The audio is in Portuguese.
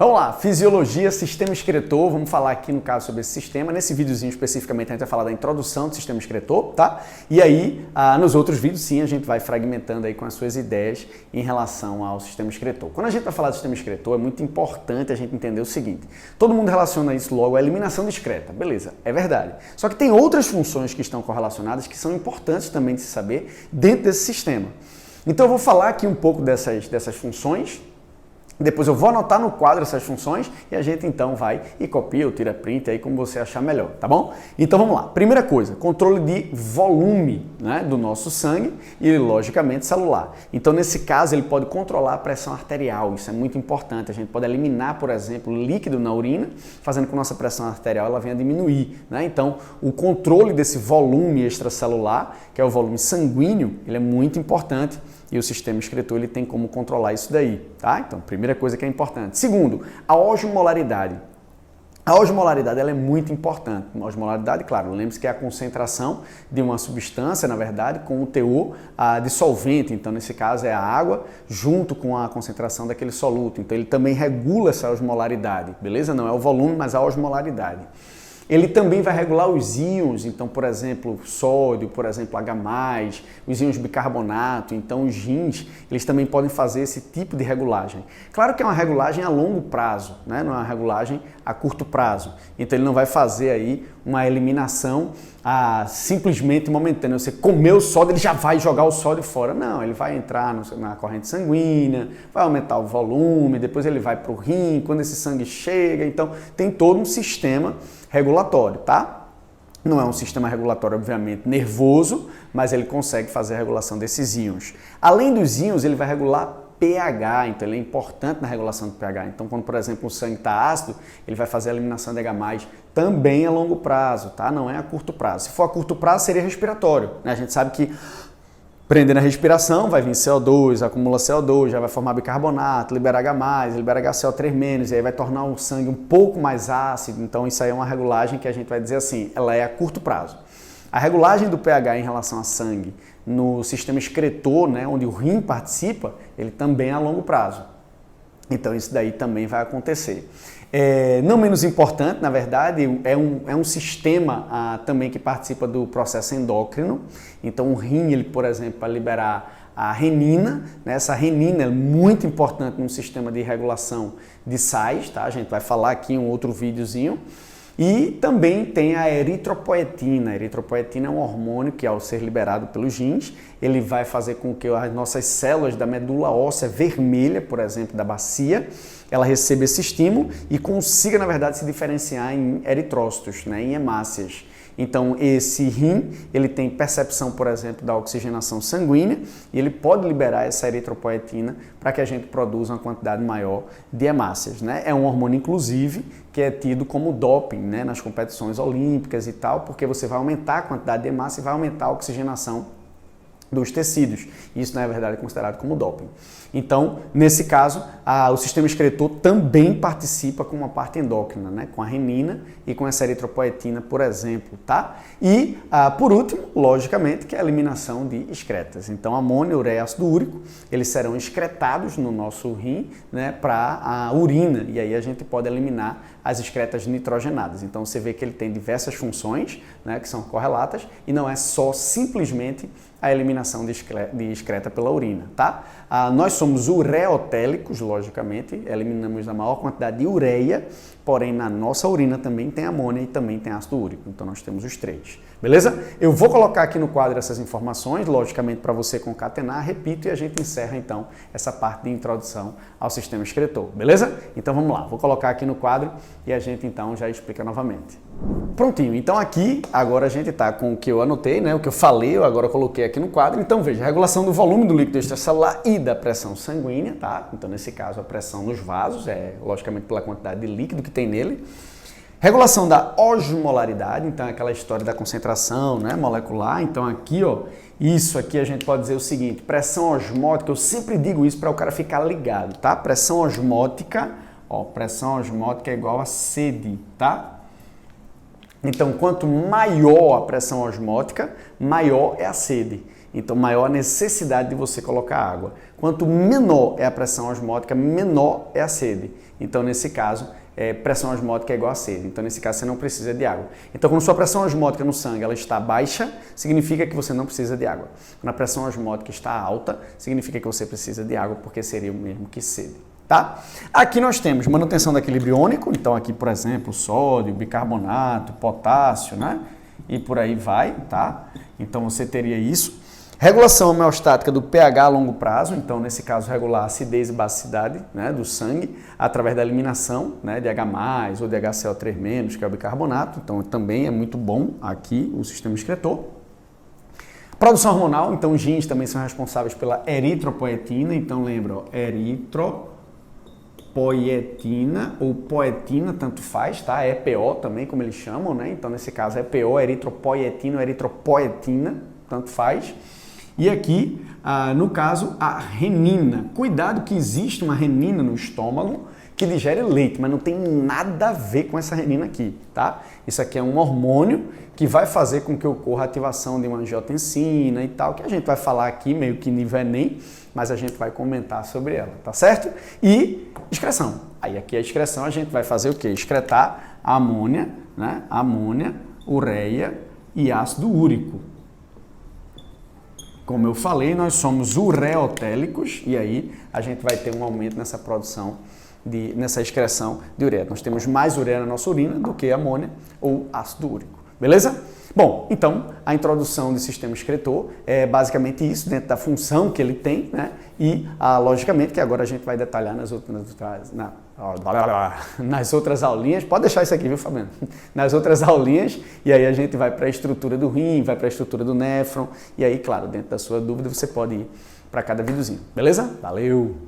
Vamos lá, fisiologia, sistema excretor, vamos falar aqui no caso sobre esse sistema. Nesse videozinho especificamente a gente vai falar da introdução do sistema excretor, tá? E aí, nos outros vídeos sim, a gente vai fragmentando aí com as suas ideias em relação ao sistema excretor. Quando a gente vai falar do sistema excretor, é muito importante a gente entender o seguinte. Todo mundo relaciona isso logo à eliminação de excreta, beleza, é verdade. Só que tem outras funções que estão correlacionadas que são importantes também de se saber dentro desse sistema. Então eu vou falar aqui um pouco dessas funções. Depois eu vou anotar no quadro essas funções e a gente então vai e copia ou tira print aí como você achar melhor, tá bom? Então vamos lá. Primeira coisa, controle de volume, né, do nosso sangue e logicamente celular. Então nesse caso ele pode controlar a pressão arterial, isso é muito importante. A gente pode eliminar, por exemplo, líquido na urina, fazendo com que a nossa pressão arterial ela venha a diminuir, né? Então o controle desse volume extracelular, que é o volume sanguíneo, ele é muito importante. E o sistema excretor ele tem como controlar isso daí, tá? Então, primeira coisa que é importante. Segundo, a osmolaridade. A osmolaridade ela é muito importante. A osmolaridade, claro, lembre-se que é a concentração de uma substância, na verdade, com o teor de solvente. Então, nesse caso, é a água junto com a concentração daquele soluto. Então, ele também regula essa osmolaridade, beleza? Não é o volume, mas a osmolaridade. Ele também vai regular os íons, então, por exemplo, sódio, por exemplo, H+, os íons bicarbonato, então os rins, eles também podem fazer esse tipo de regulagem. Claro que é uma regulagem a longo prazo, né? Não é uma regulagem a curto prazo. Então ele não vai fazer aí uma eliminação simplesmente momentânea. Você comeu o sódio, ele já vai jogar o sódio fora. Não, ele vai entrar na corrente sanguínea, vai aumentar o volume, depois ele vai para o rim, quando esse sangue chega. Então tem todo um sistema regulatório, tá? Não é um sistema regulatório, obviamente, nervoso, mas ele consegue fazer a regulação desses íons. Além dos íons, ele vai regular pH, então ele é importante na regulação do pH. Então, quando, por exemplo, o sangue está ácido, ele vai fazer a eliminação de H+, também a longo prazo, tá? Não é a curto prazo. Se for a curto prazo, seria respiratório, né? A gente sabe que prendendo a respiração, vai vir CO2, acumula CO2, já vai formar bicarbonato, libera H+, libera HCO3-, e aí vai tornar o sangue um pouco mais ácido. Então isso aí é uma regulagem que a gente vai dizer assim, ela é a curto prazo. A regulagem do pH em relação a sangue no sistema excretor, né, onde o rim participa, ele também é a longo prazo. Então isso daí também vai acontecer. Não menos importante, na verdade, é um sistema também que participa do processo endócrino. Então o rim, ele, por exemplo, para liberar a renina, né? Essa renina é muito importante no sistema de regulação de sais, tá? A gente vai falar aqui em um outro videozinho. E também tem a eritropoetina. A eritropoetina é um hormônio que, ao ser liberado pelos rins, ele vai fazer com que as nossas células da medula óssea vermelha, por exemplo, da bacia, ela receba esse estímulo e consiga, na verdade, se diferenciar em eritrócitos, né, em hemácias. Então, esse rim, ele tem percepção, por exemplo, da oxigenação sanguínea e ele pode liberar essa eritropoetina para que a gente produza uma quantidade maior de hemácias, né? É um hormônio, inclusive, que é tido como doping, né, nas competições olímpicas e tal, porque você vai aumentar a quantidade de hemácia e vai aumentar a oxigenação dos tecidos. Isso, na verdade, é considerado como doping. Então, nesse caso, o sistema excretor também participa com uma parte endócrina, né? Com a renina e com essa eritropoetina, por exemplo, tá? E, por último, logicamente, que é a eliminação de excretas. Então, amônio, ureia e ácido úrico, eles serão excretados no nosso rim, né, para a urina, e aí a gente pode eliminar as excretas nitrogenadas. Então, você vê que ele tem diversas funções, né, que são correlatas, e não é só simplesmente a eliminação de excreta pela urina, tá? Nós somos ureotélicos, logicamente, eliminamos a maior quantidade de ureia, porém na nossa urina também tem amônia e também tem ácido úrico, então nós temos os três, beleza? Eu vou colocar aqui no quadro essas informações, logicamente para você concatenar, repito, e a gente encerra então essa parte de introdução ao sistema excretor, beleza? Então vamos lá, vou colocar aqui no quadro e a gente então já explica novamente. Prontinho, então aqui agora a gente está com o que eu anotei, né? O que eu falei, eu agora coloquei aqui no quadro. Então veja, regulação do volume do líquido extracelular e da pressão sanguínea, tá? Então nesse caso a pressão nos vasos, logicamente pela quantidade de líquido que tem nele. Regulação da osmolaridade, então é aquela história da concentração, né, molecular. Então aqui, ó, isso aqui a gente pode dizer o seguinte, pressão osmótica, eu sempre digo isso para o cara ficar ligado, tá? Pressão osmótica, ó, pressão osmótica é igual a sede, tá? Então, quanto maior a pressão osmótica, maior é a sede. então maior a necessidade de você colocar água. Quanto menor é a pressão osmótica, menor é a sede. Então, nesse caso, pressão osmótica é igual a sede. Então, nesse caso, você não precisa de água. Então, quando sua pressão osmótica no sangue ela está baixa, significa que você não precisa de água. Quando a pressão osmótica está alta, significa que você precisa de água, porque seria o mesmo que sede. Tá? Aqui nós temos manutenção do equilíbrio iônico, então aqui, por exemplo, sódio, bicarbonato, potássio, né? E por aí vai, tá? Então você teria isso. Regulação homeostática do pH a longo prazo, então nesse caso regular a acidez e basicidade, né, do sangue através da eliminação, né, de H+, ou de HCO3-, que é o bicarbonato, então também é muito bom aqui o sistema excretor. Produção hormonal, então os genes também são responsáveis pela eritropoetina, então lembra, ó, eritropoietina ou poetina, tanto faz, tá? EPO também, como eles chamam, né? Então nesse caso EPO, eritropoietina ou eritropoetina, tanto faz. E aqui, no caso, a renina. Cuidado que existe uma renina no estômago que digere leite, mas não tem nada a ver com essa renina aqui, tá? Isso aqui é um hormônio que vai fazer com que ocorra a ativação de uma angiotensina e tal, que a gente vai falar aqui meio que nível Enem, mas a gente vai comentar sobre ela, tá certo? E excreção. Aí aqui a excreção a gente vai fazer o quê? Excretar a amônia, né? Amônia, ureia e ácido úrico. Como eu falei, nós somos ureotélicos e aí a gente vai ter um aumento nessa produção, nessa excreção de ureia. Nós temos mais ureia na nossa urina do que amônia ou ácido úrico. Beleza? Bom, então a introdução do sistema excretor é basicamente isso, dentro da função que ele tem, né? E logicamente que agora a gente vai detalhar nas outras aulinhas. Pode deixar isso aqui, viu, Fabiano? Nas outras aulinhas, e aí a gente vai para a estrutura do rim, vai para a estrutura do néfron, e aí, claro, dentro da sua dúvida, você pode ir para cada videozinho. Beleza? Valeu!